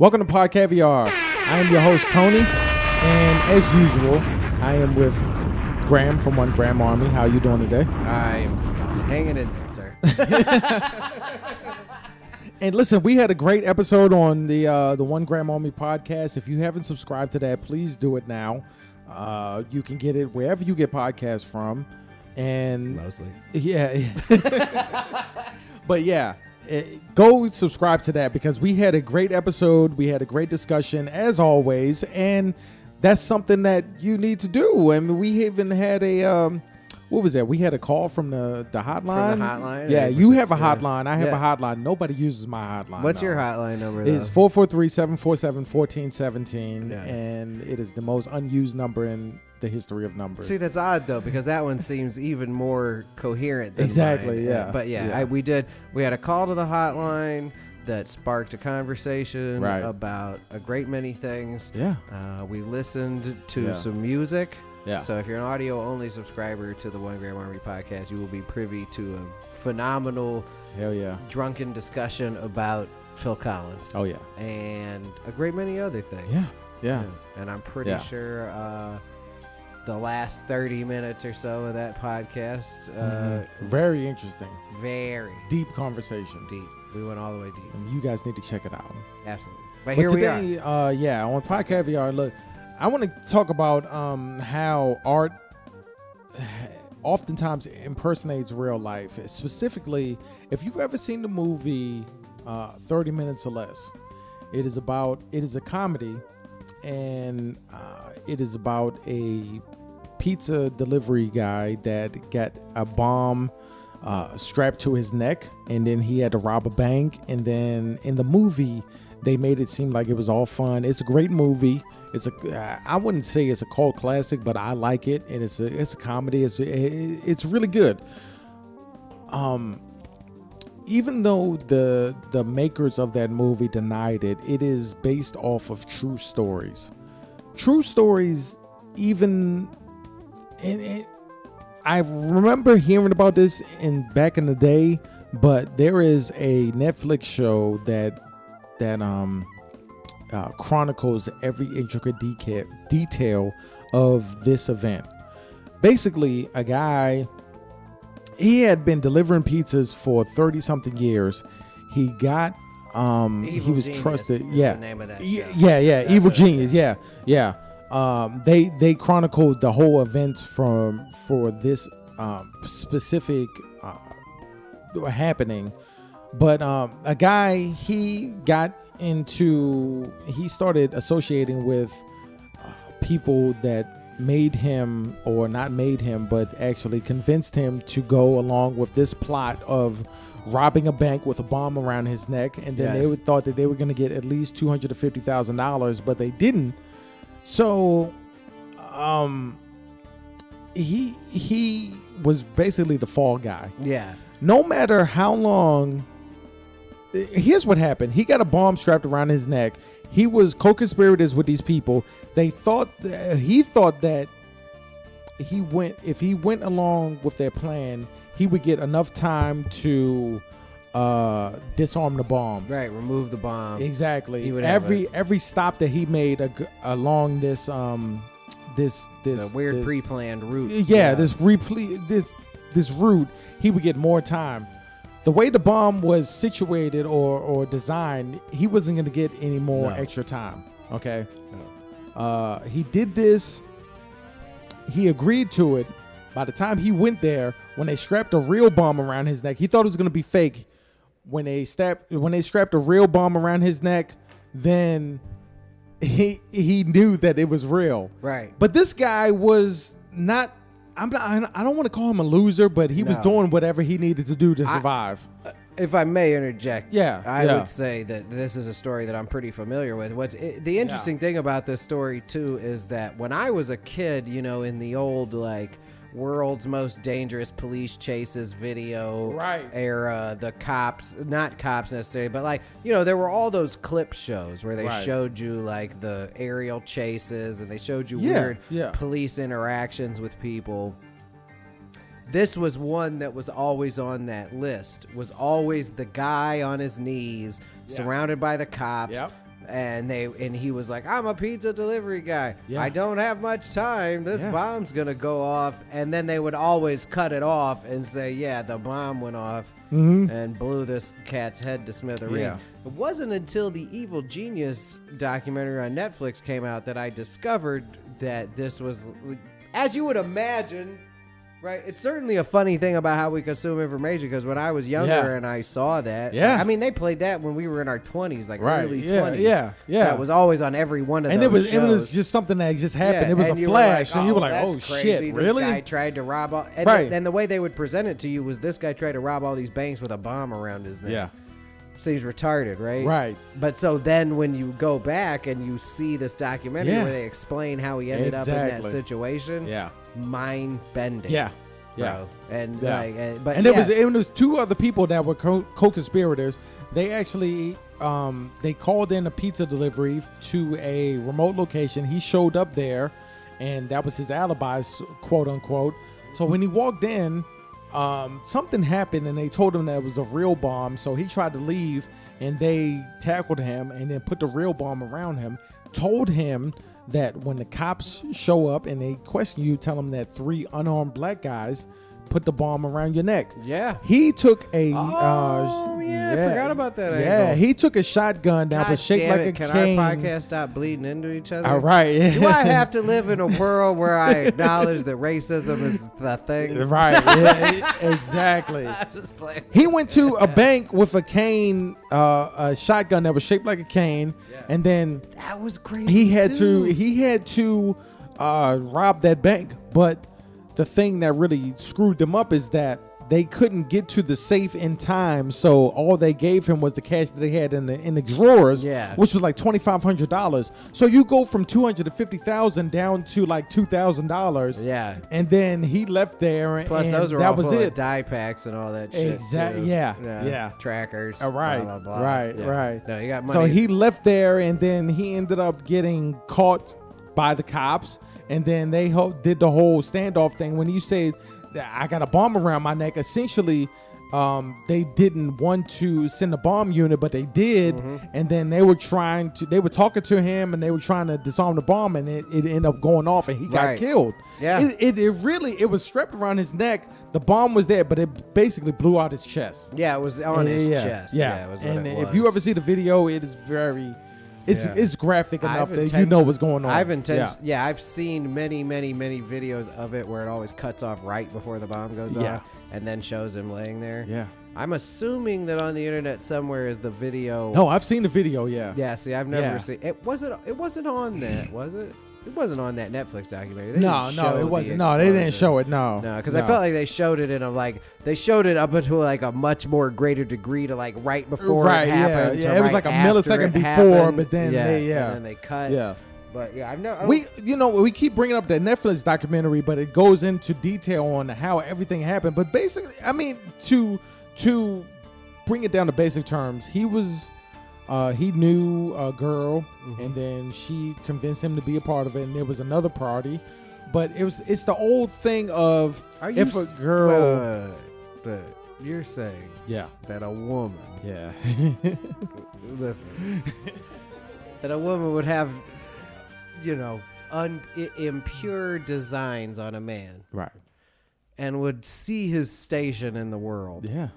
Welcome to Pod Caviar. I am your host, Tony, and as usual, I am with Graham from 1 Gram Army. How are you doing today? I'm hanging in there, sir. And listen, we had a great episode on the 1 Gram Army podcast. If you haven't subscribed to that, please do it now. You can get it wherever you get podcasts from. And Mostly. Yeah. But yeah. Go subscribe to that because we had a great episode. We had a great discussion as always, and that's something that you need to do. I mean, we even had a what was that? We had a call from the hotline. From the hotline? Yeah, you have a hotline. I have a hotline. Nobody uses my hotline. What's your hotline number? It's 443-747-1417, and it is the most unused number in the history of numbers. See, that's odd though, because that one seems even more coherent than exactly. mine. Yeah, but yeah. We had a call to the hotline that sparked a conversation about a great many things. Yeah. We listened to some music. Yeah. So if you're an audio-only subscriber to the 1 Gram Army podcast, you will be privy to a phenomenal, drunken discussion about Phil Collins. Oh yeah. And a great many other things. Yeah. And I'm pretty sure the last 30 minutes or so of that podcast, very interesting, very deep conversation. Deep. We went all the way deep. And you guys need to check it out. Absolutely. But here today, we are. On Pod Caviar, look, I want to talk about how art oftentimes impersonates real life. Specifically, if you've ever seen the movie 30 Minutes or Less, it is a comedy, and it is about a pizza delivery guy that got a bomb strapped to his neck, and then he had to rob a bank. And then in the movie, they made it seem like it was all fun. It's a great movie. I wouldn't say it's a cult classic, but I like it, and it's a comedy. It's really good. Even though the makers of that movie denied it, it is based off of true stories. True stories, even. And I remember hearing about this back in the day, but there is a Netflix show that chronicles every intricate detail of this event. Basically, a guy, he had been delivering pizzas for 30-something years. He got he was trusted. The name of that show. Evil Genius. Yeah. They chronicled the whole events for this specific happening. But a guy, he started associating with people that made him, or not made him, but actually convinced him to go along with this plot of robbing a bank with a bomb around his neck. And then they thought that they were going to get at least $250,000, but they didn't. So he was basically the fall guy. Yeah. No matter how long. Here's what happened. He got a bomb strapped around his neck. He was co-conspirators with these people. He thought that if he went along with their plan, he would get enough time to disarm the bomb. Right, remove the bomb. Exactly. Every stop that he made along this weird pre-planned route. Yeah, this route, he would get more time. The way the bomb was situated or designed, he wasn't going to get any more extra time. Okay. No. He did this. He agreed to it. By the time he went there, when they strapped a real bomb around his neck, he thought it was going to be fake. When they strapped a real bomb around his neck, then he knew that it was real. Right. But this guy was not. I don't want to call him a loser, but he was doing whatever he needed to do to survive. If I may interject, I would say that this is a story that I'm pretty familiar with. The interesting thing about this story, too, is that when I was a kid, in the old, world's most dangerous police chases video era, the cops, not cops necessarily, but there were all those clip shows where they showed you the aerial chases, and they showed you weird police interactions with people. This was one that was always on that list, was always the guy on his knees, surrounded by the cops, And he was like, I'm a pizza delivery guy. Yeah. I don't have much time. This Yeah. bomb's going to go off. And then they would always cut it off and say, yeah, the bomb went off and blew this cat's head to smithereens. Yeah. It wasn't until the Evil Genius documentary on Netflix came out that I discovered that this was, as you would imagine, right? It's certainly a funny thing about how we consume information, because when I was younger and I saw that, I mean, they played that when we were in our 20s, like early 20s. Yeah. That was always on every one of and those shows. It was just something that just happened. It was a flash, and you were like, "Oh shit, really?" This guy tried to rob all, and Right. and the way they would present it to you was this guy tried to rob all these banks with a bomb around his neck. Yeah. Seems retarded, right? Right. But so then when you go back and you see this documentary Yeah. where they explain how he ended up in that Exactly. situation, Yeah. it's mind bending. Yeah. Bro. And Yeah. but and there was two other people that were co-conspirators. They actually they called in a pizza delivery to a remote location. He showed up there, and that was his alibi, quote unquote. So when he walked in, something happened, and they told him that it was a real bomb. So he tried to leave, and they tackled him and then put the real bomb around him. Told him that when the cops show up and they question you, tell them that 3 unarmed black guys put the bomb around your neck. Yeah. He took a. I forgot about that Yeah, angle. he took a shotgun that was shaped like a Can cane. our podcast stop bleeding into each other? All right. Do I have to live in a world where I acknowledge that racism is the thing? Right. Yeah, exactly. I'm just playing. He went to a bank with a cane, a shotgun that was shaped like a cane, and then That was crazy. he had to rob that bank. But the thing that really screwed them up is that they couldn't get to the safe in time, so all they gave him was the cash that they had in the drawers, which was like $2,500. So you go from $250,000 down to like $2,000. Yeah. And then he left there, Plus, and those were that all was full it. of dye packs and all that shit. Exactly. Too. Yeah. Trackers. Right. Blah, blah, blah. Right. Yeah. Right. No, you got money. So he left there, and then he ended up getting caught by the cops, and then they did the whole standoff thing. When you say that I got a bomb around my neck, essentially, they didn't want to send a bomb unit, but they did, and then they were talking to him, and they were trying to disarm the bomb, and it ended up going off, and he got killed. Yeah. It was strapped around his neck. The bomb was there, but it basically blew out his chest. Yeah, it was on his chest. Yeah, it was what and it if was. you ever see the video, it is very, it's graphic enough that you know what's going on. I've seen many videos of it where it always cuts off right before the bomb goes off, and then shows him laying there. Yeah. I'm assuming that on the internet somewhere is the video. No, I've seen the video. Yeah. Yeah. See, I've never seen it. Wasn't on that, was it? It wasn't on that Netflix documentary. They didn't show it the wasn't. No, they didn't explosion. show it. No, because I felt like they showed it in they showed it up into like a much more greater degree to like right before it happened. Yeah, to it was right like a after millisecond it before, happened. but then and then they cut. Yeah. But yeah, I've never. We keep bringing up that Netflix documentary, but it goes into detail on how everything happened. But basically, I mean, to bring it down to basic terms, he knew a girl, and then she convinced him to be a part of it, and there was another party. But it's the old thing of if a girl. But you're saying that a woman. Yeah. Listen. That a woman would have, impure designs on a man. Right. And would see his station in the world. Yeah.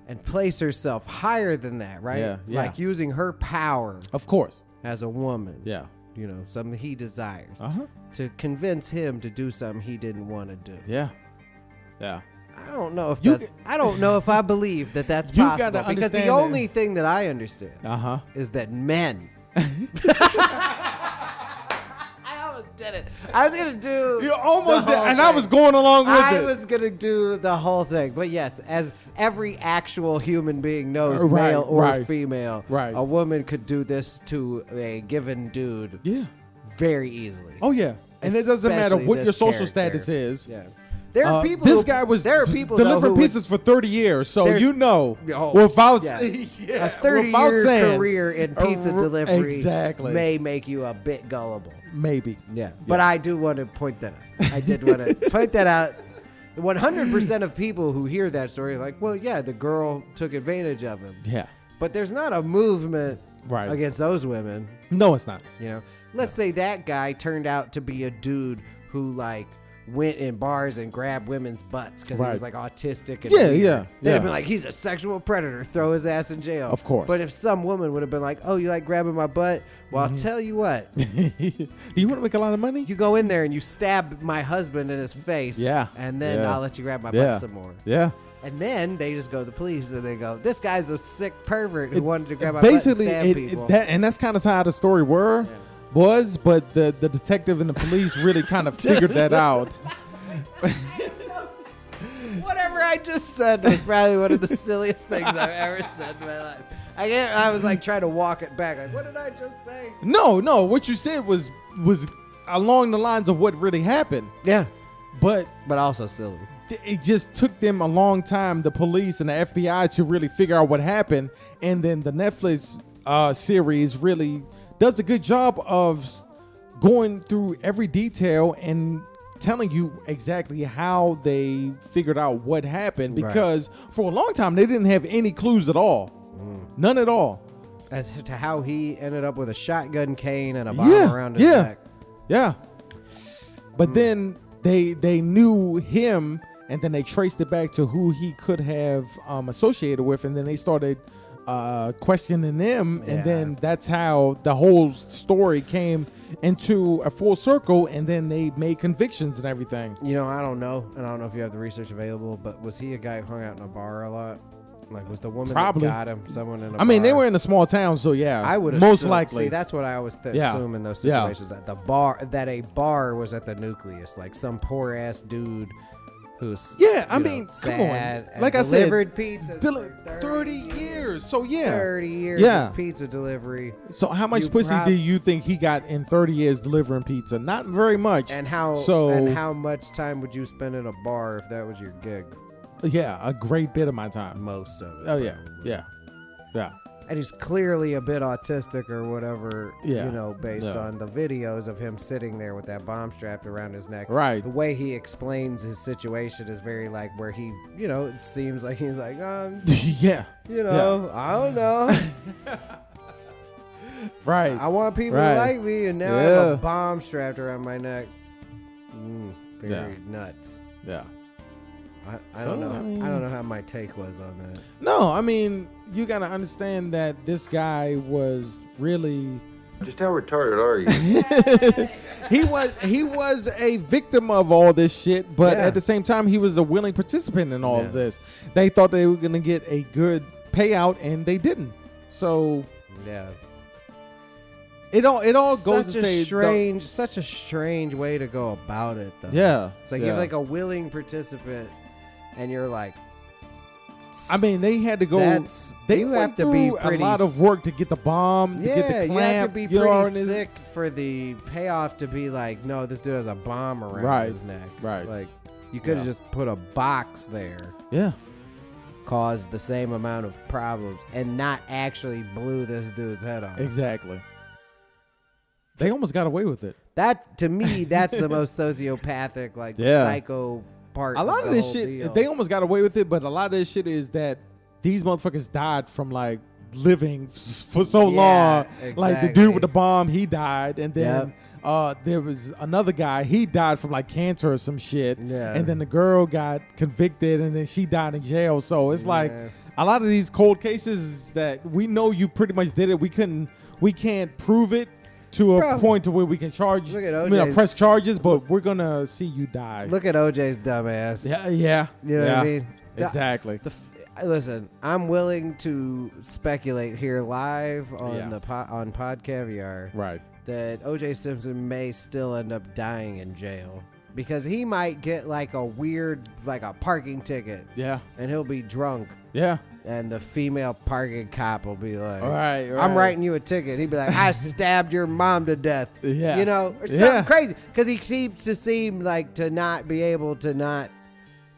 And place herself higher than that, right? Yeah. Like using her power. Of course. As a woman. Yeah. Something he desires. Uh-huh. To convince him to do something he didn't want to do. Yeah. Yeah. I don't know if I believe that that's possible, because the only thing that I understand is that men. I almost did it. I was gonna do. You almost did, and thing. I was going along with it. I was gonna do the whole thing, but yes, as every actual human being knows, male or female, a woman could do this to a given dude. Yeah. Very easily. Oh yeah, and it doesn't matter Especially what this your social character. status is. Yeah. There are people. This guy was delivering pizzas for 30 years, so without a 30-year career in pizza delivery may make you a bit gullible. Maybe. Yeah. But I do want to point that out. I did want to point that out. 100% of people who hear that story are like, well, yeah, the girl took advantage of him. Yeah. But there's not a movement Right. against those women. No, it's not. You know, let's say that guy turned out to be a dude who like went in bars and grabbed women's butts because he was like autistic and weird. They'd have been like, he's a sexual predator, throw his ass in jail. Of course. But if some woman would have been like, oh, you like grabbing my butt? Well, I'll tell you what. Do you want to make a lot of money? You go in there and you stab my husband in his face. Yeah. And then Yeah. I'll let you grab my butt some more. Yeah. And then they just go to the police and they go, this guy's a sick pervert who wanted to grab my butt and stab people. And that's kind of how the story was, but the detective and the police really kind of figured that out. Whatever I just said was probably one of the silliest things I've ever said in my life. I was like trying to walk it back. Like, what did I just say? No. What you said was along the lines of what really happened. Yeah. But also silly. it just took them a long time, the police and the FBI, to really figure out what happened. And then the Netflix series really does a good job of going through every detail and telling you exactly how they figured out what happened, because for a long time they didn't have any clues at all. None at all. As to how he ended up with a shotgun cane and a bomb around his neck. Yeah. But then they knew him, and then they traced it back to who he could have associated with, and then they started questioning them, and then that's how the whole story came into a full circle, and then they made convictions and everything. You know, I don't know, and I don't know if you have the research available, but was he a guy who hung out in a bar a lot? Like, was the woman that got him someone in a bar? I mean, they were in a small town, so I would most likely. See, that's what I always assume in those situations, that the bar, that a bar was at the nucleus, like some poor ass dude who's I mean, sad, come on, like I said, delivered pizza 30 years. So 30 years of pizza delivery. So how much pussy do you think he got in 30 years delivering pizza? Not very much. And how much time would you spend in a bar if that was your gig? Yeah, a great bit of my time. Most of it. Oh probably. yeah. And he's clearly a bit autistic or whatever, Yeah. you know, based on the videos of him sitting there with that bomb strapped around his neck. Right. The way he explains his situation is very like where he, you know, it seems like he's like, yeah. You know, I don't know. Right. I want people to like me, and now I have a bomb strapped around my neck. Very nuts. Yeah. I don't know. I don't know how my take was on that. No, I mean, you got to understand that this guy was really... Just how retarded are you? he was a victim of all this shit, but at the same time, he was a willing participant in all of this. They thought they were going to get a good payout, and they didn't. So... Yeah. It all goes to say such a strange way to go about it, though. Yeah, it's like you're like a willing participant, and you're like. I mean, they had to go. They went through a lot of work to get the bomb, to get the clamp. You have to be pretty sick for the payoff to be like, no, this dude has a bomb around his neck. Right. Like, you could have just put a box there. Yeah. Caused the same amount of problems and not actually blew this dude's head off. Exactly. They almost got away with it. That, to me, that's the most sociopathic, like, psycho part. A lot of this shit, deal. they almost got away with it, but a lot of this shit is that these motherfuckers died from, like, living for so long. Exactly. Like, the dude with the bomb, he died. And then there was another guy, he died from, like, cancer or some shit. Yeah. And then the girl got convicted, and then she died in jail. So it's like a lot of these cold cases that we know you pretty much did it. We can't prove it to a point to where we can charge, press charges, but we're gonna see you die. Look at OJ's dumbass. Yeah. You know what I mean? Exactly. Listen, I'm willing to speculate here live on on Pod Caviar, right, that OJ Simpson may still end up dying in jail because he might get like a weird, like a parking ticket. Yeah. And he'll be drunk. Yeah. And the female parking cop will be like, all right. I'm writing you a ticket. He'd be like, I stabbed your mom to death. Yeah. You know, or something crazy. Because he seems like to not be able to not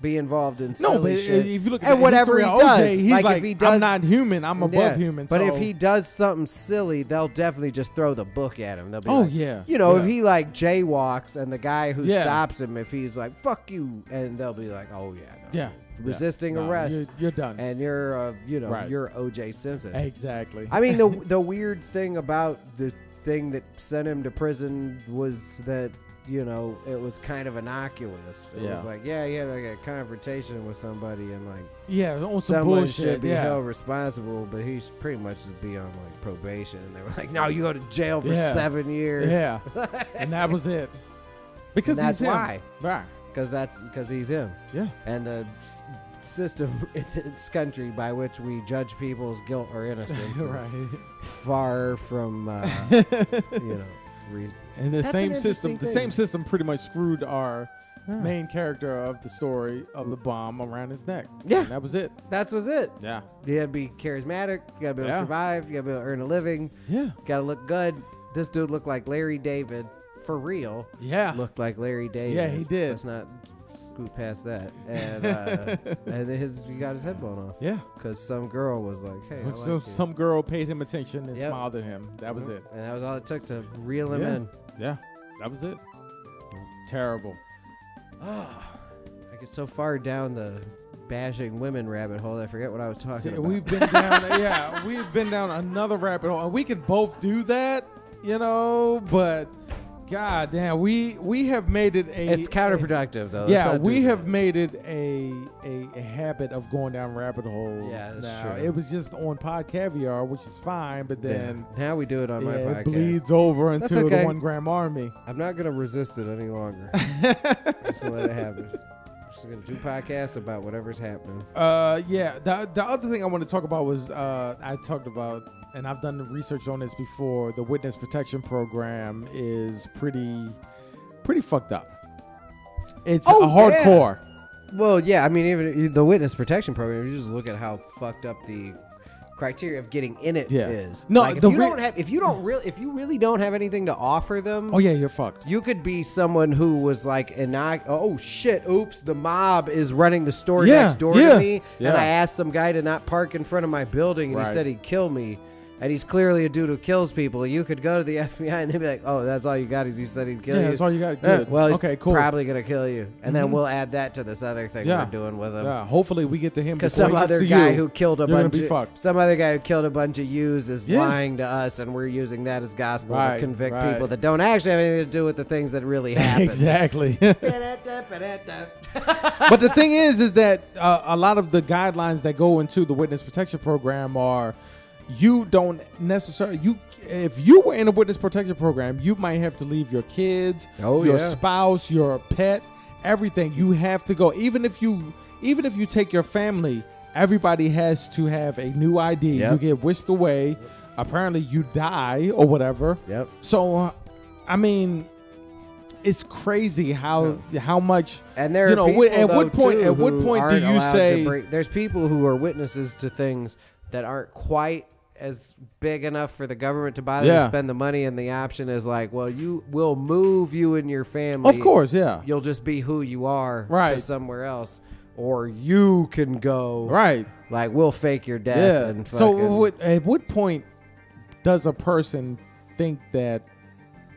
be involved in silly shit. If you look at and whatever he does, OJ, he's like, if he does, I'm not human. I'm above human. But if he does something silly, they'll definitely just throw the book at him. They'll be like, you know, if he like jaywalks and the guy who stops him, if he's like, fuck you, and they'll be like, oh, yeah. No. Yeah. resisting No, arrest. You're done. And you're, Right. you're O.J. Simpson. Exactly. I mean, the weird thing about the thing that sent him to prison was that, it was kind of innocuous. It was like, he had like a confrontation with somebody and like, on some someone bullshit. should be held responsible, but he should pretty much just be on like probation. And they were like, no, you go to jail for 7 years. Yeah. And that was it. Because And that's he's him. why. Right. Because he's him. Yeah. And the system in this country by which we judge people's guilt or innocence is far from, reason. And the That's same an system, interesting the same thing. system pretty much screwed our main character of the story of the bomb around his neck. Yeah. And that was it. That was it. Yeah. You gotta be charismatic. You gotta be able to Yeah. survive. You gotta be able to earn a living. Yeah. You gotta look good. This dude looked like Larry David. For real. Yeah. Looked like Larry David. Yeah, he did. Let's not scoot past that. And and then he got his head blown off. Yeah. Because some girl was like, hey, I like So you. some girl paid him attention and Yep. smiled at him. That was it. And that was all it took to reel him in. Yeah. That was it. Terrible. I get so far down the bashing women rabbit hole, I forget what I was talking See, about. we've been down we've been down another rabbit hole. And we can both do that, but God damn, we have made it It's counterproductive, though. Let's not do we that. have made it a habit of going down rabbit holes. Yeah, that's now. true. It was just on Pod Caviar, which is fine, but then Now we do it on my it podcast. bleeds over That's into okay. the 1 gram army. I'm not going to resist it any longer. Just going to let it happen. Just going to do podcasts about whatever's happening. The other thing I want to talk about was I talked about, and I've done the research on this before. The witness protection program is pretty fucked up. It's hardcore. Well, yeah, I mean, even the witness protection program, you just look at how fucked up the criteria of getting in it is. No, like, if you really don't have anything to offer them. Oh yeah, you're fucked. You could be someone who was like, oh shit, oops, the mob is running the store next door to me, and I asked some guy to not park in front of my building, and he said he'd kill me. And he's clearly a dude who kills people. You could go to the FBI and they'd be like, "Oh, that's all you got? Is he said he'd kill you? Yeah, that's all you got. Good. Well, he's okay, cool. probably gonna kill you." And then we'll add that to this other thing we're doing with him. Yeah, hopefully we get to him Because before some he gets other to guy you. who killed a You're gonna bunch be of fucked. some other guy who killed a bunch of Jews is lying to us, and we're using that as gospel to convict people that don't actually have anything to do with the things that really happened. Exactly. But the thing is that a lot of the guidelines that go into the witness protection program are, you don't necessarily if you were in a witness protection program, you might have to leave your kids, your spouse, your pet, everything. You have to go. Even if you take your family, everybody has to have a new ID. You get whisked away. Apparently, you die or whatever. Yep. So, I mean, it's crazy how much. And there are people, at what point do you say there's people who are witnesses to things that aren't quite as big enough for the government to bother to spend the money, and the option is like, well, we'll move you and your family. Of course, yeah. You'll just be who you are to somewhere else, or you can go. Right. Like, we'll fake your death. Yeah. And So at what point does a person think that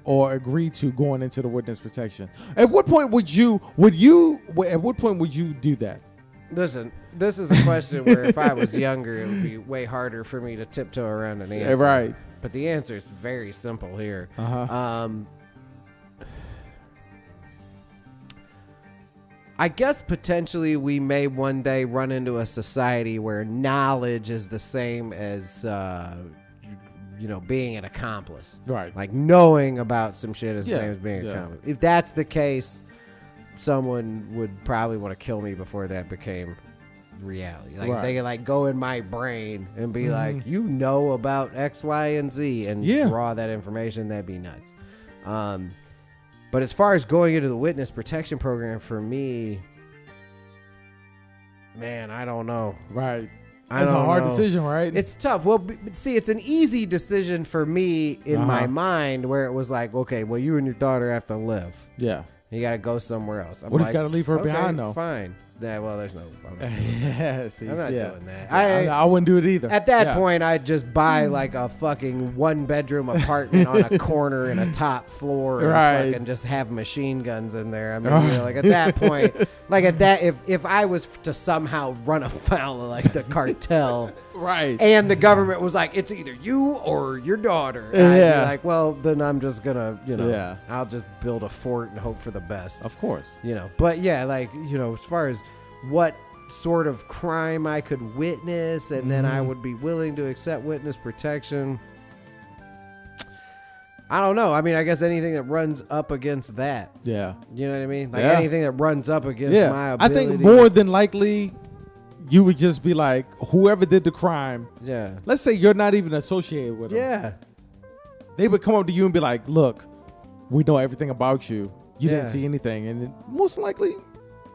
or agree to going into the witness protection? At what point would you do that? Listen, this is a question where if I was younger, it would be way harder for me to tiptoe around an answer. Right. But the answer is very simple here. I guess potentially we may one day run into a society where knowledge is the same as, being an accomplice. Right. Like, knowing about some shit is the same as being an accomplice. If that's the case, someone would probably want to kill me before that became reality. Like, if they could go in my brain and be like, you know about X, Y, and Z, and draw that information, that'd be nuts. But as far as going into the witness protection program, for me, man, I don't know. Right. That's a hard decision, right? It's tough. Well, see, it's an easy decision for me in my mind, where it was like, okay, well, you and your daughter have to live. Yeah. You got to go somewhere else. What if you got to leave her behind, though? Fine. well, there's no. I'm not doing that. I wouldn't do it either. At that point, I'd just buy like a fucking 1-bedroom apartment on a corner in a top floor, and fucking just have machine guns in there. I mean, like at that point, if I was to somehow run afoul of like the cartel, and the government was like, it's either you or your daughter, I'd be like, well, then I'm just gonna, I'll just build a fort and hope for the best. Of course. But yeah, like, as far as what sort of crime I could witness and then I would be willing to accept witness protection, I don't know. I mean, I guess anything that runs up against that. Yeah. You know what I mean? Like anything that runs up against my ability. I think more than likely you would just be like, whoever did the crime. Yeah. Let's say you're not even associated with them. Yeah. They would come up to you and be like, look, we know everything about you. You didn't see anything. And most likely,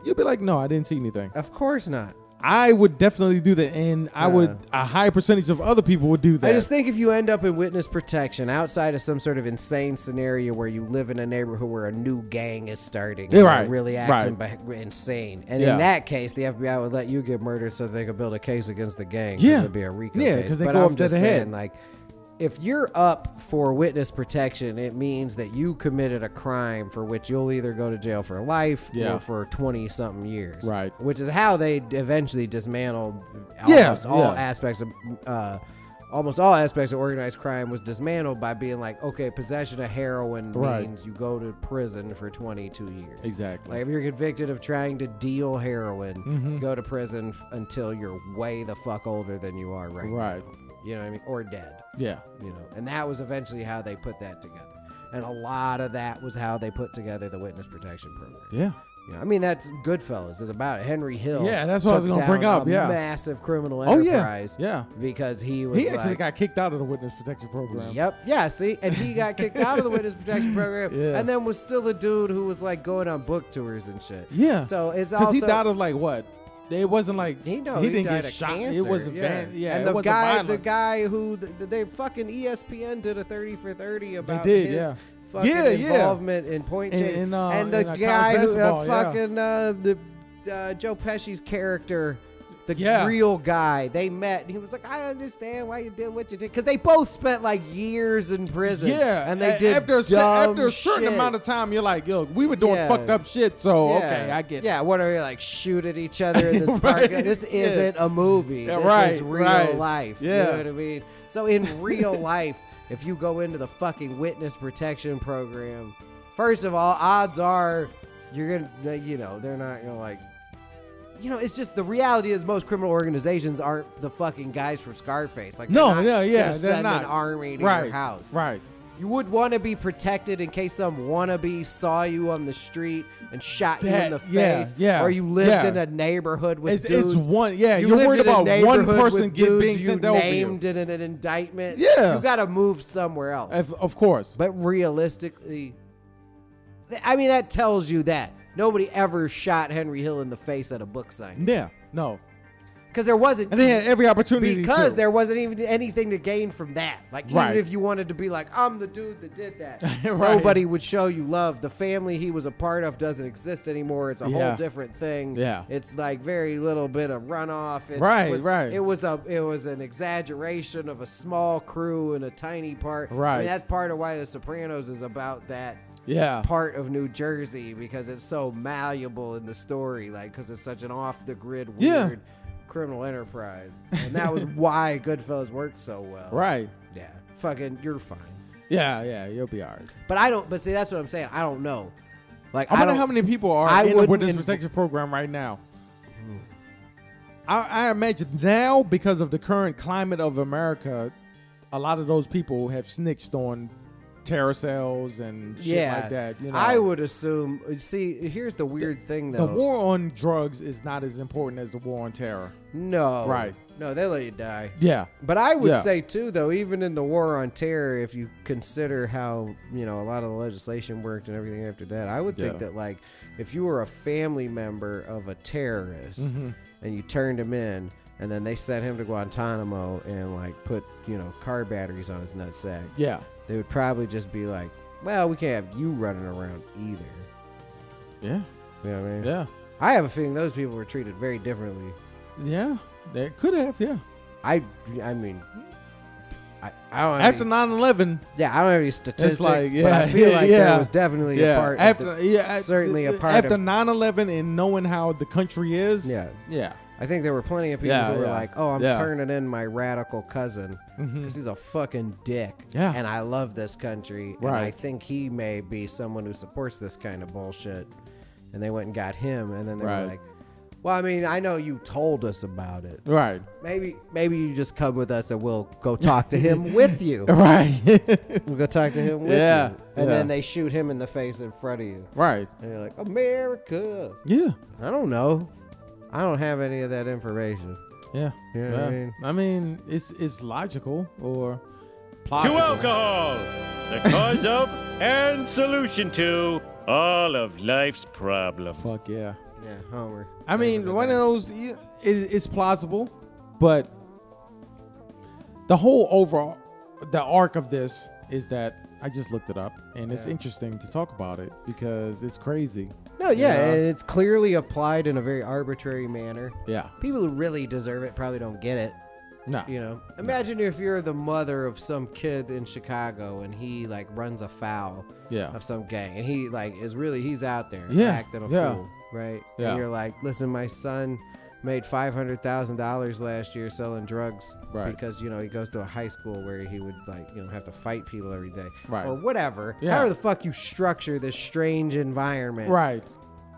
you'll be like, no, I didn't see anything. Of course not. I would definitely do that. And a high percentage of other people would do that. I just think if you end up in witness protection outside of some sort of insane scenario where you live in a neighborhood where a new gang is starting, really acting insane. And in that case, the FBI would let you get murdered so they could build a case against the gang. Yeah. It would be a RICO case. Yeah, because they go up to the head. Like, if you're up for witness protection, it means that you committed a crime for which you'll either go to jail for life or for 20-something years. Right. Which is how they eventually dismantled almost all aspects of organized crime was dismantled by being like, okay, possession of heroin means you go to prison for 22 years. Exactly. Like if you're convicted of trying to deal heroin, go to prison until you're way the fuck older than you are right now. You know what I mean? Or dead. Yeah. And that was eventually how they put that together. And a lot of that was how they put together the witness protection program. Yeah. I mean, that's Goodfellas is about it. Henry Hill. Yeah, that's what I was going to bring up. Massive criminal enterprise. Yeah. Because he actually got kicked out of the witness protection program. Yep. Yeah, see? And he got kicked out of the witness protection program. And then was still a dude who was like going on book tours and shit. Yeah. So it's also. Because he died of like what? It wasn't like he didn't get shot. Cancer. It was a and the guy who they fucking ESPN did a 30 for 30 about his fucking involvement in point change. And the guy who fucking Joe Pesci's character, the real guy, they met and he was like, I understand why you did what you did, because they both spent like years in prison. Yeah, and they did after a certain amount of time. You're like, yo, we were doing fucked up shit. So okay, I get it. Yeah, what are you like shoot at each other in this park? This isn't a movie. This is real life. Yeah, you know what I mean. So in real life, if you go into the fucking witness protection program, first of all, odds are you're gonna, they're not gonna like. It's just the reality is most criminal organizations aren't the fucking guys from Scarface. Like, they're send an army to your house. Right. You would want to be protected in case some wannabe saw you on the street and shot you in the face. Or you lived in a neighborhood with dudes. It's one. Yeah, you're worried about one person being sent over named in an indictment. Yeah. You got to move somewhere else. Of course. But realistically, I mean, that tells you that. Nobody ever shot Henry Hill in the face at a book signing. Yeah, no. Because there wasn't. And they had every opportunity Because there wasn't even anything to gain from that. Like, even if you wanted to be like, I'm the dude that did that, nobody would show you love. The family he was a part of doesn't exist anymore. It's a whole different thing. Yeah. It's like very little bit of runoff. It was an exaggeration of a small crew and a tiny part. Right. I mean, that's part of why The Sopranos is about that. Part of New Jersey, because it's so malleable in the story, like because it's such an off-the-grid weird criminal enterprise, and that was why Goodfellas worked so well. Right. Yeah. Fucking, you're fine. Yeah, you'll be alright. But see, that's what I'm saying. I don't know. Like, I wonder how many people are in the witness protection program right now. I imagine now, because of the current climate of America, a lot of those people have snitched on terror cells and shit like that. I would assume. See, here's the weird thing, though. The war on drugs is not as important as the war on terror. No. Right. No, they let you die. Yeah. But I would say, too, though, even in the war on terror, if you consider how, a lot of the legislation worked and everything after that, I would think that, like, if you were a family member of a terrorist and you turned him in, and then they sent him to Guantanamo and, like, put, car batteries on his nutsack. Yeah. They would probably just be like, well, we can't have you running around either. Yeah. You know what I mean? Yeah. I have a feeling those people were treated very differently. Yeah, they could have. Yeah. I mean, I don't have After any, 9/11, yeah, I don't have any statistics, like, but I feel like there was definitely a part. Certainly a part after of 9/11 and knowing how the country is. Yeah. Yeah. I think there were plenty of people who were like, "Oh, I'm Yeah. turning in my radical cousin because he's a fucking dick, Yeah. and I love this country, and I Right. think he may be someone who supports this kind of bullshit." And they went and got him, and then they Right. were like, "Well, I mean, I know you told us about it. Right. Maybe you just come with us, and we'll go talk to him with you. Right. We'll go talk to him with Yeah. you." And then they shoot him in the face in front of you, Right. and you're like, "America." Yeah. I don't know. I don't have any of that information. Yeah. You know what I mean? I mean, it's logical or To plausible. alcohol, the cause of and solution to all of life's problems. Fuck yeah. Yeah, Homer. I mean, one of those, it's plausible, but the whole overall, the arc of this is that I just looked it up, and it's interesting to talk about it because it's crazy. No, yeah, Yeah. and it's clearly applied in a very arbitrary manner. Yeah. People who really deserve it probably don't get it. No. You know, imagine if you're the mother of some kid in Chicago and he like runs afoul Yeah. of some gang, and he like he's out there Yeah, acting a yeah. fool, right? Yeah. And you're like, listen, my son made $500,000 last year selling drugs Right. because he goes to a high school where he would have to fight people every day, Right. or whatever. Yeah. However the fuck you structure this strange environment, Right.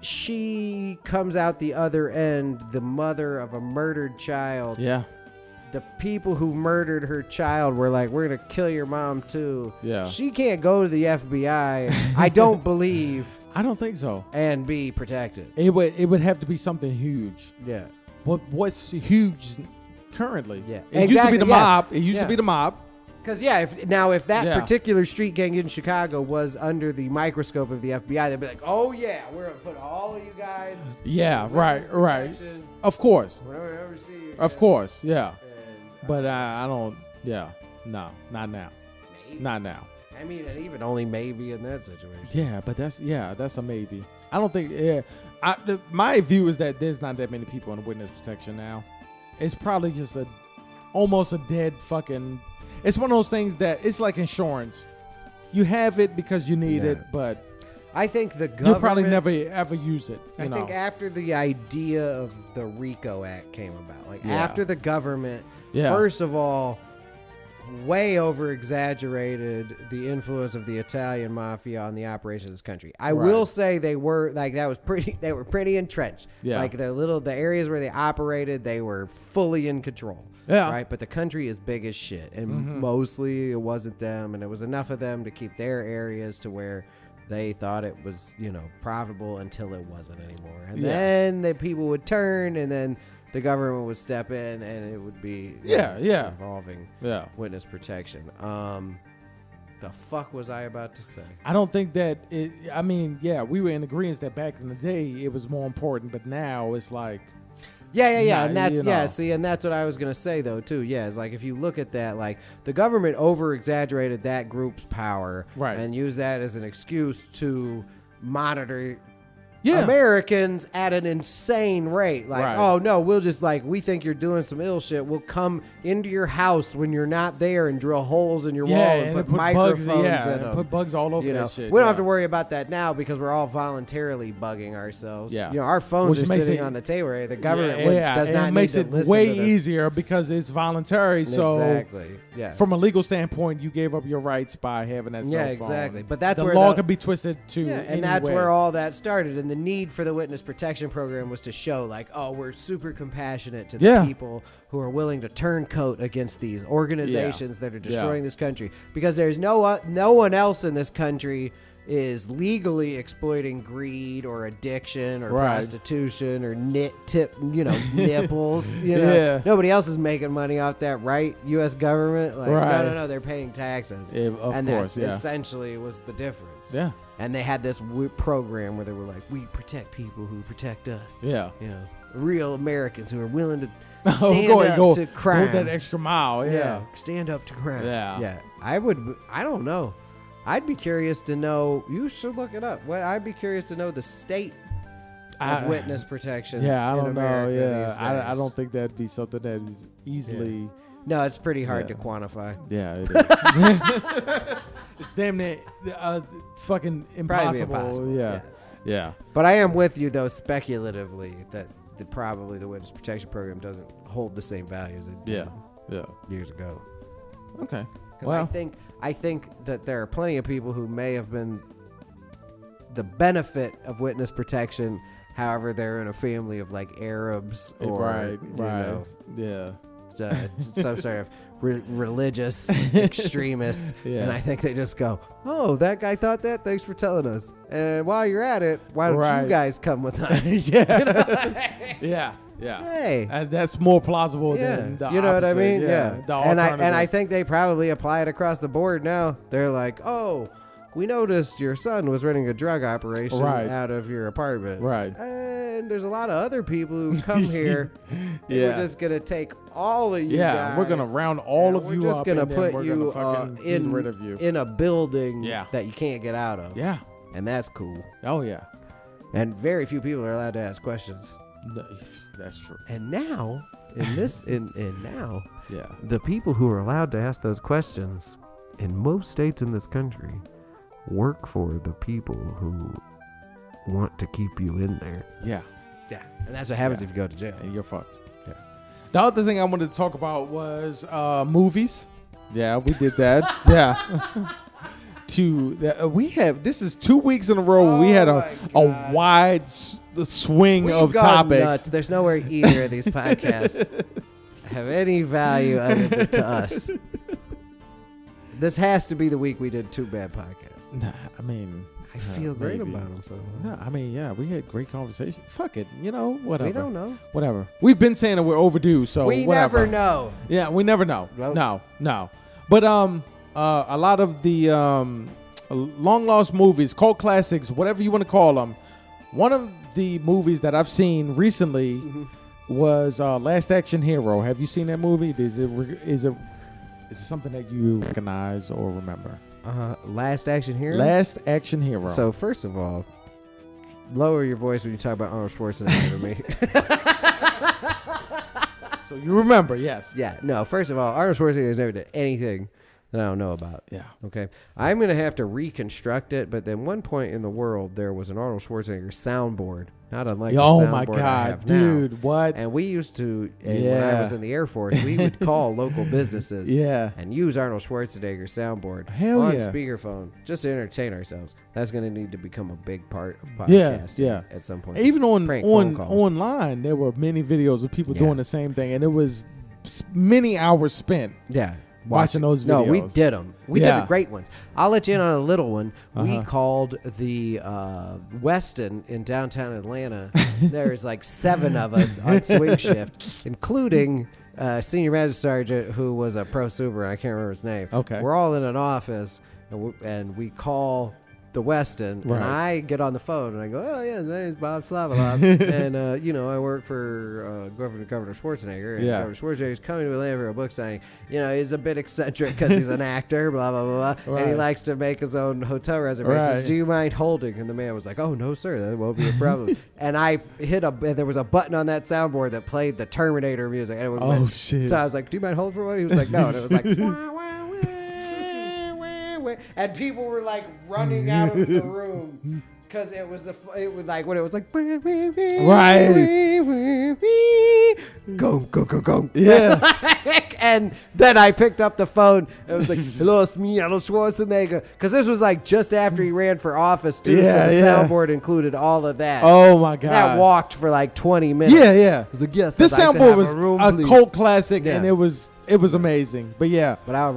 She comes out the other end, the mother of a murdered child. Yeah. The people who murdered her child were like, "We're gonna kill your mom too." Yeah. She can't go to the FBI, I don't believe, I don't think so. and be protected. It would have to be something huge. Yeah. What's huge currently? Yeah. It used to be the Exactly, yeah. mob. It used Yeah. to be the mob. Because if that Yeah. particular street gang in Chicago was under the microscope of the FBI, they'd be like, "Oh yeah, we're gonna put all of you guys." Yeah. in Right. witness Right. protection. Of course. We'll never see you Of again." course. Yeah. And, But I don't. Yeah. No. Not now. maybe. Not now. I mean, and even only maybe in that situation. Yeah, but that's a maybe. I don't think. Yeah, my view is that there's not that many people in witness protection now. It's probably just almost a dead fucking. It's one of those things that it's like insurance. You have it because you need Yeah. it, but I think the government. you'll probably never ever use it. I think after the idea of the RICO Act came about, like Yeah. after the government, Yeah. first of all, way over exaggerated the influence of the Italian mafia on the operation of this country. I Right. will say they were they were pretty entrenched. Yeah. Like the areas where they operated, they were fully in control. Yeah. Right. But the country is big as shit. And mostly it wasn't them, and it was enough of them to keep their areas to where they thought it was, profitable until it wasn't anymore. And Yeah. then the people would turn, and then the government would step in, and it would be Yeah. involving Yeah. witness protection. The fuck was I about to say? I don't think that. I mean, yeah, we were in agreement that back in the day it was more important, but now it's like. Yeah, Nah, and that's you know. see, and that's what I was gonna say though too. Yeah, it's like if you look at that, like the government over exaggerated that group's power, Right. and used that as an excuse to monitor Yeah. Americans at an insane rate. Like, Right. oh no, we'll just we think you're doing some ill shit. We'll come into your house when you're not there and drill holes in your wall and put microphones bugs, in and them. put bugs all over You know, that shit. we don't yeah. have to worry about that now because we're all voluntarily bugging ourselves. Yeah. Our phones Which are makes sitting it- on the table. Right? The government and does not it makes need it to listen way to this. easier because it's voluntary. So Exactly. Yeah. from a legal standpoint, you gave up your rights by having that cell phone. exactly. But that's the where law the- could be twisted to. Yeah, any and that's way. where all that started. And the need for the witness protection program was to show, we're super compassionate to the Yeah. people who are willing to turn coat against these organizations that are destroying this country. Because there's no one else in this country is legally exploiting greed or addiction or Right. prostitution or nipples. Yeah. Nobody else is making money off that, right? U.S. government, Right. no, they're paying taxes. Yeah, of and course, that's yeah. essentially was the difference. Yeah. And they had this program where they were like, we protect people who protect us. Yeah. Real Americans who are willing to Oh, stand go up to go crime. that extra mile. Yeah. Stand up to crime. Yeah. Yeah. I don't know. I'd be curious to know. You should look it up. Well, I'd be curious to know the state of witness protection. Yeah, I in don't know. America Yeah, these I days. don't think that'd be something that is easily. Yeah. No, it's pretty hard Yeah. to quantify. Yeah, it is. It's damn near fucking Probably impossible. Yeah. Yeah. But I am with you though, speculatively, that probably the witness protection program doesn't hold the same value as it did years ago. Okay. Because Well, I think that there are plenty of people who may have been the benefit of witness protection. However, they're in a family of like Arabs or right. you know, Yeah. some sort of religious extremists. Yeah. And I think they just go, oh, that guy thought that? Thanks for telling us. And while you're at it, why don't Right. you guys come with us? Yeah. Yeah. Yeah. Hey. And that's more plausible Yeah. than the You know what I opposite. mean? Yeah. The And I alternative. think they probably apply it across the board now. They're like, oh, we noticed your son was running a drug operation Right. out of your apartment. Right. And there's a lot of other people who come here. And Yeah. we're just going to take all of you Yeah, guys. we're gonna round all of we're you just up, gonna and then put we're you gonna fucking get in rid of you. in a building Yeah. that you can't get out of. Yeah. And that's cool. Oh yeah. And very few people are allowed to ask questions. No, that's true. And now, in this, and now, Yeah. the people who are allowed to ask those questions in most states in this country work for the people who want to keep you in there. Yeah. Yeah. And that's what happens Yeah. if you go to jail. And you're fucked. Yeah. The other thing I wanted to talk about was movies. Yeah, we did that. Yeah. We have this is 2 weeks in a row where we had a wide swing of gone topics. nuts. There's nowhere either of these podcasts have any value other than to us. This has to be the week we did 2 bad podcasts. Nah, I mean, I feel great maybe. about them. So No, I mean, yeah, we had great conversation. Fuck it, whatever. we don't know. Whatever. We've been saying that we're overdue, so We whatever. never know. Yeah, we never know. Nope. No. But a lot of the long lost movies, cult classics, whatever you want to call them. One of the movies that I've seen recently was Last Action Hero. Have you seen that movie? Is it something that you recognize or remember? Last Action Hero? Last Action Hero. So, first of all, lower your voice when you talk about Arnold Schwarzenegger to me. So you remember, yes. Yeah, no, first of all, Arnold Schwarzenegger has never done anything that I don't know about. Yeah. Okay. I'm going to have to reconstruct it, but then one point in the world, there was an Arnold Schwarzenegger soundboard, not unlike the Oh soundboard my I God, have now. dude, what? And we used to, when I was in the Air Force, we would call local businesses Yeah. and use Arnold Schwarzenegger's soundboard Hell on yeah. speakerphone just to entertain ourselves. That's going to need to become a big part of Yeah, podcasting yeah. at some point. Even Prank phone calls. online, there were many videos of people Yeah. doing the same thing, and it was many hours spent. Yeah. Watching those No, we videos. did them. We did Yeah. the great ones. I'll let you in on a little one. We Uh-huh. called the Westin in downtown Atlanta. There's like 7 of us on swing shift, including Senior Master Sergeant, who was a pro super. I can't remember his name. Okay. We're all in an office, and we call the Westin, Right. and I get on the phone, and I go, oh, yeah, my name's Bob Slavolov, and, I work for Governor Schwarzenegger, and Yeah. Governor Schwarzenegger's coming to Atlanta for a book signing. He's a bit eccentric because he's an actor, blah, blah, blah, blah, and he Right. likes to make his own hotel reservations. Right. Do you mind holding? And the man was like, oh, no, sir, that won't be a problem. And I and there was a button on that soundboard that played the Terminator music. And it Oh, shit. So I was like, do you mind holding for one? He was like, no. And it was like, and people were like running out of the room because it was like when it was like go go go go, Yeah. and then I picked up the phone and it was like, hello, it's me, Arnold Schwarzenegger, because this was like just after he ran for office too. Yeah, So the yeah. soundboard included all of that. Oh my God. That walked for like 20 minutes. Yeah, yeah. I was like, yes, This I'd like to soundboard have was room, a please. cult classic, Yeah. and it was amazing. But yeah, But I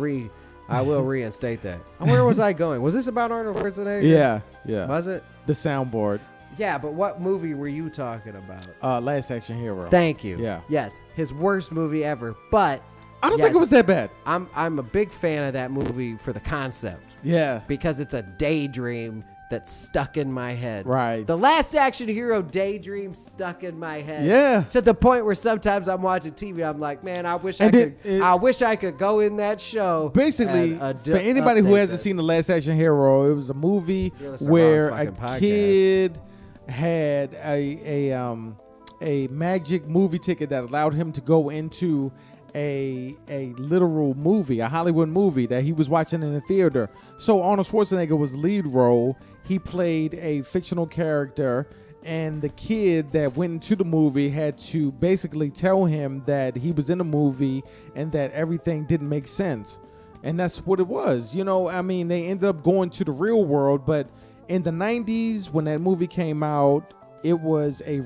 will reinstate that. Where was I going? Was this about Arnold Schwarzenegger? yeah. Was it? The soundboard. Yeah, but what movie were you talking about? Last Action Hero. Thank you. Yeah. Yes, his worst movie ever. But I don't think it was that bad. I'm a big fan of that movie for the concept Yeah. because it's a daydream that's stuck in my head. Right. The Last Action Hero daydream stuck in my head. Yeah. To the point where sometimes I'm watching TV, I'm like, man, I wish And I wish I could go in that show. Basically, and, for anybody who update hasn't that. seen The Last Action Hero, it was a movie You're listening to where the wrong a fucking podcast. kid had a magic movie ticket that allowed him to go into a literal movie, a Hollywood movie that he was watching in the theater. So Arnold Schwarzenegger was lead role. He played a fictional character, and the kid that went into the movie had to basically tell him that he was in a movie and that everything didn't make sense. And that's what it was. You know, I mean, they ended up going to the real world, but in the 90s, when that movie came out, it was a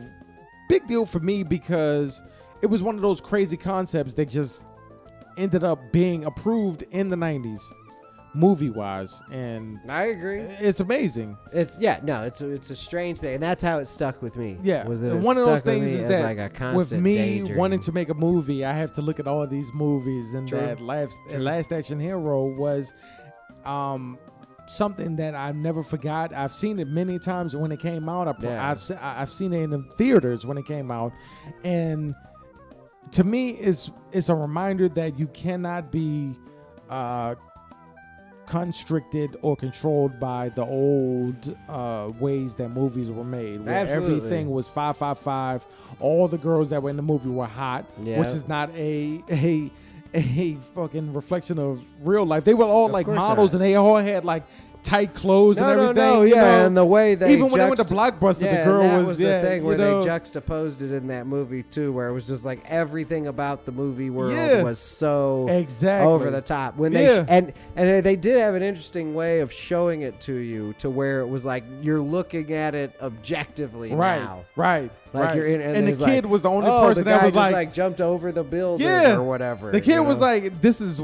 big deal for me because it was one of those crazy concepts that just ended up being approved in the 90s, movie-wise, and I agree. It's amazing. It's a strange thing, and that's how it stuck with me. Yeah, was and one of those things is that like a constant with me daydream. wanting to make a movie, I have to look at all of these movies, and True. that Last Action Hero was something that I never forgot. I've seen it many times when it came out. I've seen it in the theaters when it came out, and to me, it's a reminder that you cannot be constricted or controlled by the old ways that movies were made, where Absolutely. everything was 555. All the girls that were in the movie were hot, Yeah. which is not a fucking reflection of real life. They were all Of like course models, not. and they all had like tight clothes and everything. No, you yeah, know? and the way they even when they went to Blockbuster, the girl that was the thing where you know, they juxtaposed it in that movie too, where it was just like everything about the movie world Yeah. was so exactly over the top. When Yeah. they and they did have an interesting way of showing it to you, to where it was like you're looking at it objectively now. Right. Like right. you're in, and the it's kid like, was the only oh, person the that guy was just, like jumped over the building Yeah. or whatever. The kid you was know? like, "This is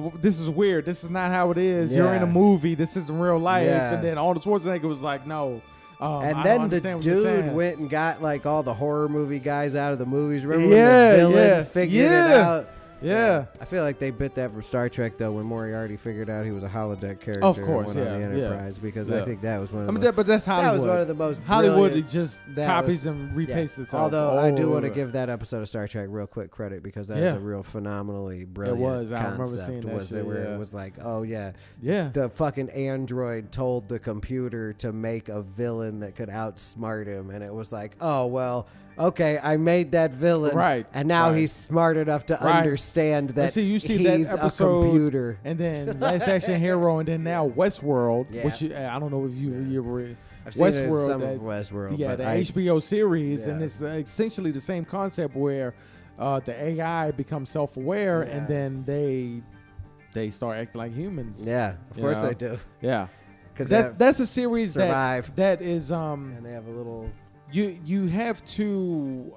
weird. This is not how it is. You're in a Yeah. movie. This isn't real life." Yeah. And then Arnold Schwarzenegger was like, "No." And I don't then the understand what you're dude saying. went and got like all the horror movie guys out of the movies. Remember Yeah, when the villain yeah, figured it yeah. out? Yeah. I feel like they bit that from Star Trek though, when Moriarty figured out he was a holodeck character. Of course, and went yeah, on the yeah. Enterprise, because Yeah. I think that was one of I mean, the but that's Hollywood. that was one of the most Hollywood. brilliant- It just that copies was- and repastes itself. Although I do want to over. give that episode of Star Trek real quick credit, because that's Yeah. a real phenomenally brilliant was. I concept. remember seeing that was shit, it where yeah. it was like, oh yeah, Yeah. the fucking android told the computer to make a villain that could outsmart him, and it was like, oh well, okay, I made that villain, Right, and now right. he's smart enough to Right. understand that you see he's that episode, a computer. and then Last Action Hero, and then now Westworld, Yeah. which I don't know if you were I've seen Westworld. some that- of Westworld, Yeah, but the I, HBO series, and Yeah. it's essentially the same concept where the AI becomes self-aware, Yeah. and then they start acting like humans. yeah, of You course know? they do, Yeah. because That's a series survive. that is and they have a little. you have to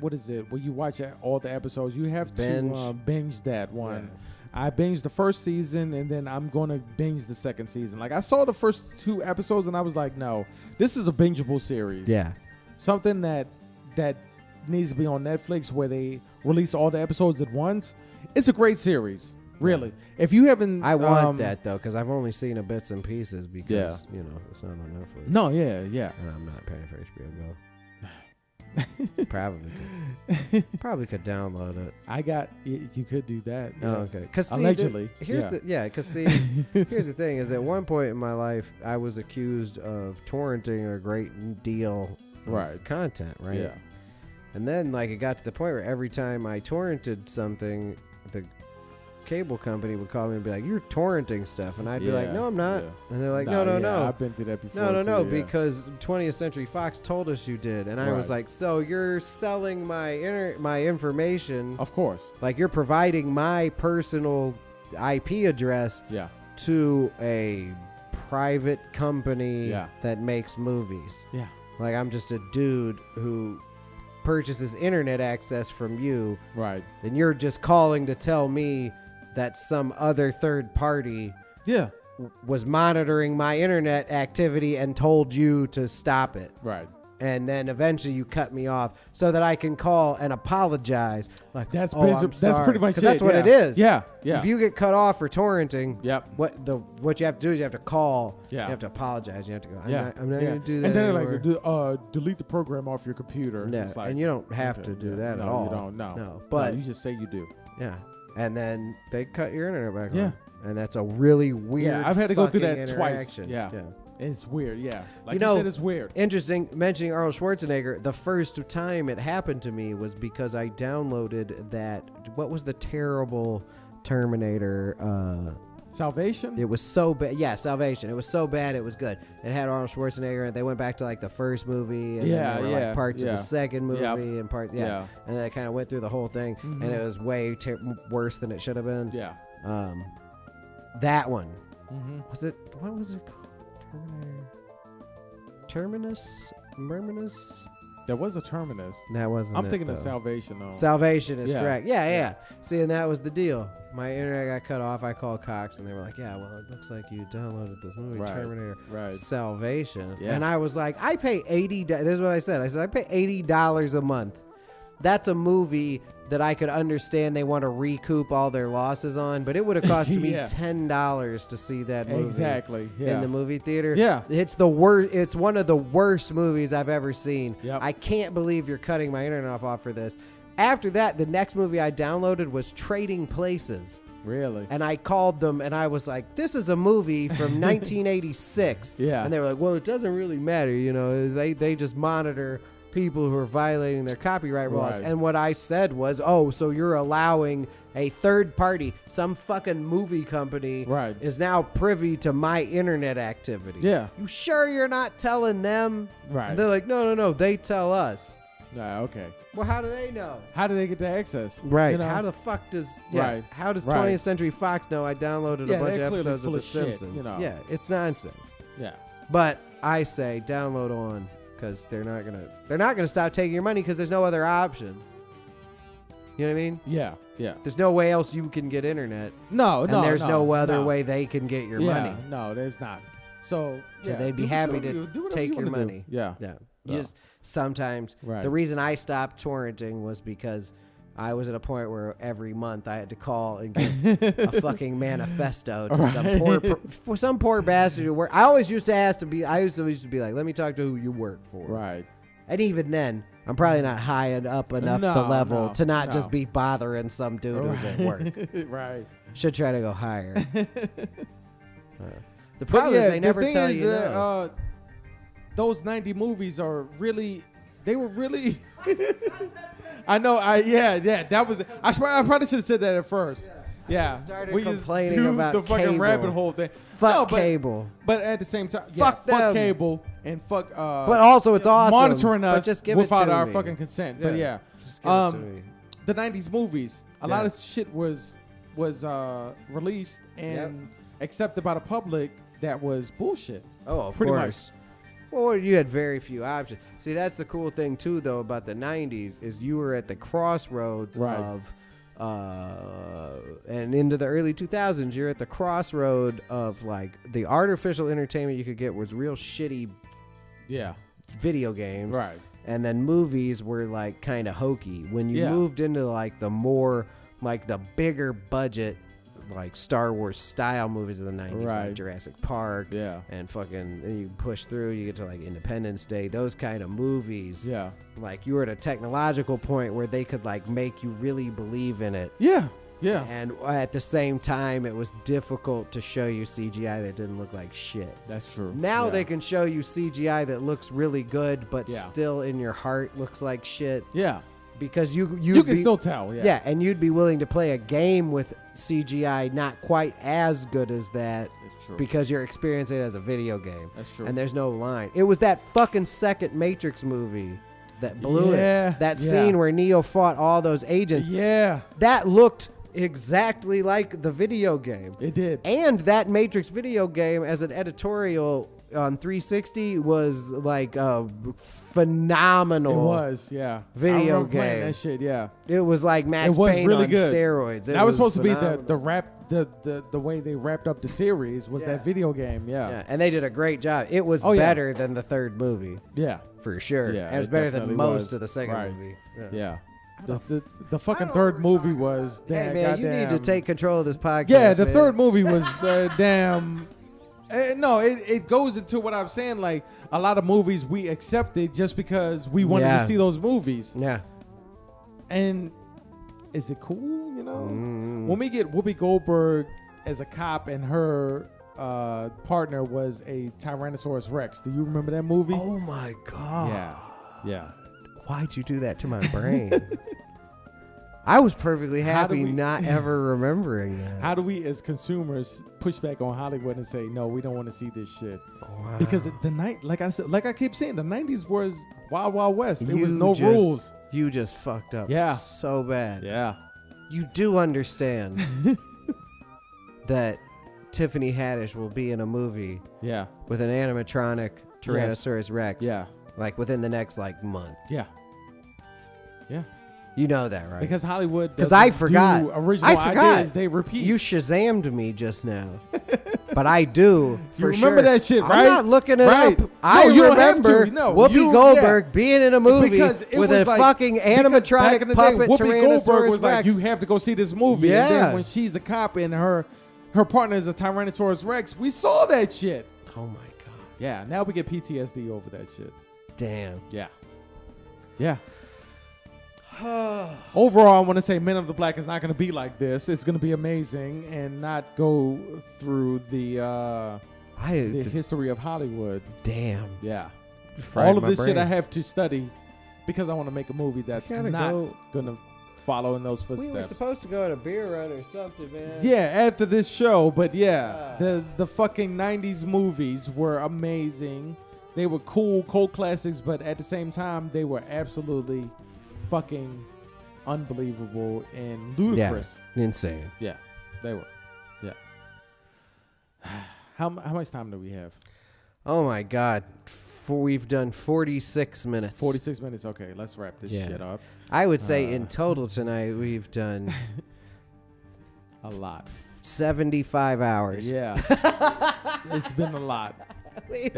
what is it? When you watch all the episodes, you have Binge. to binge that one. Yeah. I binged the first season, and then I'm gonna binge the second season. Like, I saw the first 2 episodes, and I was like, no, this is a bingeable series. Yeah. Something that needs to be on Netflix, where they release all the episodes at once. It's a great series, really. If you haven't, I want that though, because I've only seen a bits and pieces, because Yeah. it's not on Netflix. No, yeah. And I'm not paying for HBO Go. Probably could download it. I got. You could do that. Oh, yeah. okay. Because Allegedly, here's the thing: is at one point in my life, I was accused of torrenting a great deal of Right. content, right? Yeah. And then, like, it got to the point where every time I torrented something, the cable company would call me and be like, "You're torrenting stuff," and I'd be like, Yeah, "No, I'm not." yeah. And they're like, Nah, "No, yeah, I've been through that before. no, too, yeah. because 20th Century Fox told us you did." And I was Right. like, "So you're selling my information, Of course. like you're providing my personal IP address Yeah. to a private company Yeah. that makes movies. Yeah. Like I'm just a dude who purchases internet access from you, Right. and you're just calling to tell me that some other third party Yeah. was monitoring my internet activity and told you to stop it." Right. And then eventually you cut me off so that I can call and apologize. Like, That's "Oh, basi- I'm that's sorry." pretty much 'Cause it. that's what yeah. it is. Yeah. Yeah. If you get cut off for torrenting, Yep. what you have to do is you have to call. Yeah. You have to apologize. You have to go, Yeah. I'm not yeah. going to do that And then anymore. they're like, delete the program off your computer. No, It's like, and you don't have okay, to do yeah. that no, at all. You don't. No. No, but you just say you do. yeah. And then they cut your internet back Yeah. on. And that's a really weird Yeah, I've had to go through fucking that twice. interaction. Yeah. It's weird, yeah. Like You know, said, it's weird. Interesting, mentioning Arnold Schwarzenegger, the first time it happened to me was because I downloaded that, what was the terrible Terminator, Salvation? it was so bad. Yeah, Salvation. It was so bad, it was good. It had Arnold Schwarzenegger, and they went back to like the first movie, and then there were like parts of the second movie, and and then I kind of went through the whole thing, and it was way worse than it should have been. Yeah. That one. Was it? What was it called? Terminus? There was a Terminus. That wasn't. I'm thinking though. of Salvation, though. Salvation is Yeah. correct. Yeah. See, and that was the deal. My internet got cut off. I called Cox, and they were like, "Yeah, well, it looks like you downloaded this movie, Terminator Salvation." Yeah. And I was like, "I pay $80." This is what I said. I said, "I pay $80 a month. That's a movie that I could understand they want to recoup all their losses on, but it would have cost me $10 to see that movie Exactly. in the movie theater. Yeah. It's the worst. It's one of the worst movies I've ever seen. Yep. I can't believe you're cutting my internet off for this. After that, the next movie I downloaded was Trading Places. Really? And I called them and I was like, this is a movie from 1986. Yeah. And they were like, well, it doesn't really matter. You know, they just monitor people who are violating their copyright laws. Right. And what I said was, oh, so you're allowing a third party, some fucking movie company is now privy to my internet activity. Yeah. You sure you're not telling them? Right. And they're like, no, they tell us. Nah, okay. Well, how do they know? How do they get the access? Right. You know? How the fuck does How does Right. 20th Century Fox know I downloaded a bunch they're of clearly episodes of full The of shit, Simpsons? you know. Yeah, it's nonsense. Yeah. But I say download on because they're not gonna stop taking your money because there's no other option. You know what I mean? Yeah. Yeah. There's no way else you can get internet. No. And there's no other way they can get your money. No, there's not. So yeah, they'd be do happy whatever to you- do whatever take you your wanna do. money. Yeah. Yeah. Yeah. Just sometimes. Right. The reason I stopped torrenting was because I was at a point where every month I had to call and give a fucking manifesto to some poor bastard who worked. I always used to ask to be. I used to be like, let me talk to who you work for. Right. And even then, I'm probably not high up enough the level to not just be bothering some dude who's at work. Right. Should try to go higher. The problem is they never tell you no. Those 90 movies are really. They were really. I know. That was. I probably should have said that at first. Yeah. Started we complaining just do about the fucking cable. rabbit hole thing. Fuck cable. But at the same time, Fuck them. fuck cable and fuck. But also it's awesome. monitoring but us just give it without to our me. fucking consent. But yeah, Just give it to me. the 90s movies. A lot of shit was released and accepted by the public that was bullshit. Oh, of pretty course. Well, you had very few options. See, that's the cool thing too, though, about the '90s is you were at the crossroads of, and into the early 2000s, you're at the crossroad of like the artificial entertainment you could get was real shitty, video games, Right. and then movies were like kind of hokey. When you Yeah. moved into like the more like the bigger budget, like Star Wars style movies of the 90s, Right. like Jurassic Park, Yeah. and fucking and you push through, you get to like Independence Day, those kind of movies. Yeah. Like you were at a technological point where they could like make you really believe in it. Yeah. Yeah. And at the same time, it was difficult to show you CGI that didn't look like shit. That's true. Now Yeah. they can show you CGI that looks really good, but still in your heart looks like shit. Yeah. Because you can still tell. Yeah. Yeah, and you'd be willing to play a game with CGI not quite as good as that. That's true. Because you're experiencing it as a video game. That's true. And there's no line. It was that fucking second Matrix movie that blew it. That scene where Neo fought all those agents. Yeah. That looked exactly like the video game. It did. And that Matrix video game as an editorial on 360 was like a phenomenal. It was, yeah. Video I remember playing game. that shit, yeah. It was like Max It was Payne really on good. steroids. That was supposed to be the wrap, the way they wrapped up the series was that video game, Yeah, and they did a great job. It was better than the third movie. Yeah. For sure. Yeah, and it was it better than definitely most was. of the second Right. movie. Yeah. The fucking third movie was Hey damn. man, you need to take control of this podcast. Yeah, the man. third movie was damn. No, it goes into what I'm saying. Like a lot of movies we accepted just because we wanted to see those movies. Yeah. And is it cool? You know, when we get Whoopi Goldberg as a cop and her partner was a Tyrannosaurus Rex. Do you remember that movie? Oh my God. Yeah. Why'd you do that to my brain? I was perfectly happy not ever remembering that. How do we, as consumers, push back on Hollywood and say, no, we don't want to see this shit? Wow. Because like I keep saying, the 90s was Wild Wild West. There was no rules. You just fucked up so bad. Yeah. You do understand that Tiffany Haddish will be in a movie with an animatronic Tyrannosaurus Rex like within the next month. Yeah. You know that, right? Because Hollywood doesn't I forgot. do original ideas, they repeat. You Shazammed me just now. But I do, for you remember that shit, right? I'm not looking it up. No, I you don't have remember to. No, Whoopi Goldberg being in a movie with a fucking animatronic back in the puppet day, Whoopi Goldberg Tyrannosaurus was Rex. like, you have to go see this movie. Yeah. And then when she's a cop and her partner is a Tyrannosaurus Rex, we saw that shit. Oh my God. Yeah, now we get PTSD over that shit. Damn. Yeah. Overall, I want to say Men of the Black is not going to be like this. It's going to be amazing and not go through the history of Hollywood. Damn. Yeah. Fried all of my this shit brain. I have to study because I want to make a movie that's not going to follow in those footsteps. We were supposed to go on a beer run or something, man. Yeah, after this show, but the fucking 90s movies were amazing. They were cool, cult classics, but at the same time, they were absolutely fucking unbelievable and ludicrous. Yeah, insane. Yeah, they were. Yeah. How much time do we have? Oh my God. We've done 46 minutes. 46 minutes. Okay, let's wrap this shit up. I would say in total tonight we've done a lot. 75 hours. Yeah. It's been a lot. We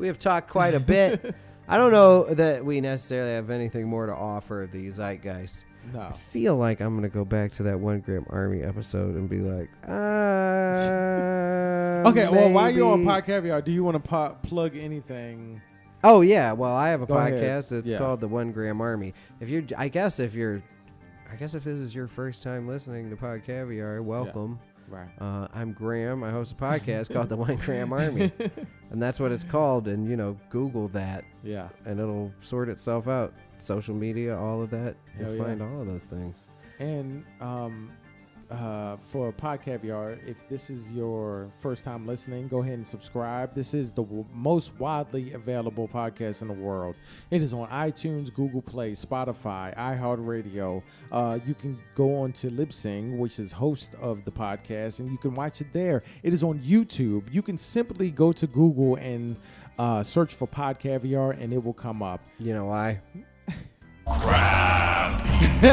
have talked quite a bit. I don't know that we necessarily have anything more to offer the Zeitgeist. No. I feel like I'm going to go back to that 1 Gram Army episode and be like, okay, well, while you're on Pod Caviar, do you want to plug anything? Oh, yeah. Well, I have a Go podcast. ahead. It's called the 1 Gram Army. I guess if this is your first time listening to Pod Caviar, welcome. Yeah. Right. I'm Graham. I host a podcast called the 1 Gram Army. And that's what it's called. And, Google that. Yeah. And it'll sort itself out. Social media, all of that. You'll find all of those things. And for Pod Caviar, if this is your first time listening, go ahead and subscribe. This is the most widely available podcast in the world. It is on iTunes, Google Play, Spotify, iHeartRadio. You can go on to Libsyn, which is host of the podcast, and you can watch it there. It is on YouTube. You can simply go to Google and search for Pod Caviar, and it will come up. You know why? Crab people.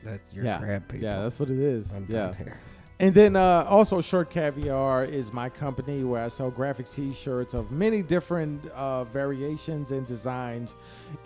That's your crab people. Yeah, that's what it is. I'm done here. And then also Shirt Caviar is my company where I sell graphic t-shirts of many different variations and designs.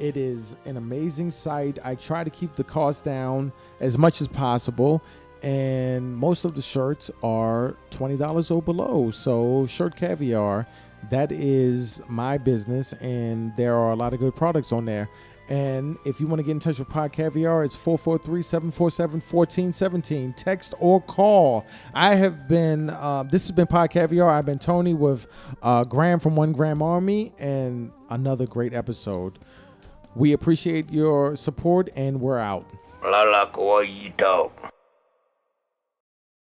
It is an amazing site. I try to keep the cost down as much as possible. And most of the shirts are $20 or below. So Shirt Caviar, that is my business. And there are a lot of good products on there. And if you want to get in touch with Pod Caviar, it's 443-747-1417. Text or call. I have been, this has been Pod Caviar. I've been Tony with Graham from 1 Gram Army and another great episode. We appreciate your support and we're out. I like the way you talk.